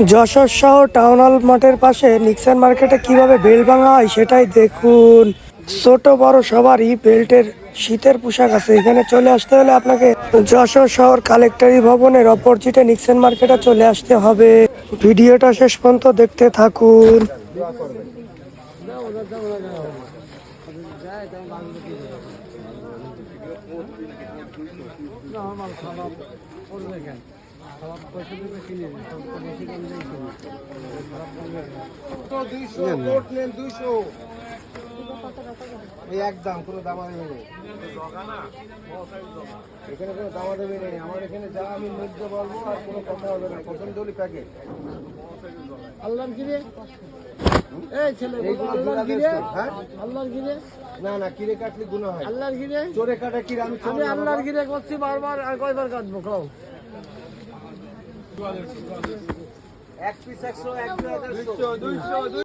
যশোর শহর town hall মাঠের পাশে নিক্সন মার্কেটে কিভাবে বেল্ট ভাঙা হয় সেটাই দেখুন। ছোট বড় সবারই বেল্টের শীতের পোশাক আছে। এখানে চলে আসতে হলে আপনাকে যশোর শহর কালেক্টরি ভবনের অপোজিটে নিক্সন মার্কেটে চলে আসতে হবে। ভিডিওটা শেষ পর্যন্ত দেখতে থাকুন। একদম কোনো দামাদামি নেই, এখানে কোনো দামাদামি নেই। আমার এখানে যা আমি ন্যায্য বলবো আর কোনো কথা হবে না। পছন্দ হলে প্যাকেট আল্লাহর গিরে এই ছেলে আল্লাহর গিরে আল্লাহর গিরে না না, কিরে কাটলে গুনাহ হয়। আল্লাহর গিরে চোরে কাটা কিরে, আমি আমি আল্লাহর গিরে করছি বারবার, আর কয়বার কাটবো কও? এক পিস 100, 100, 200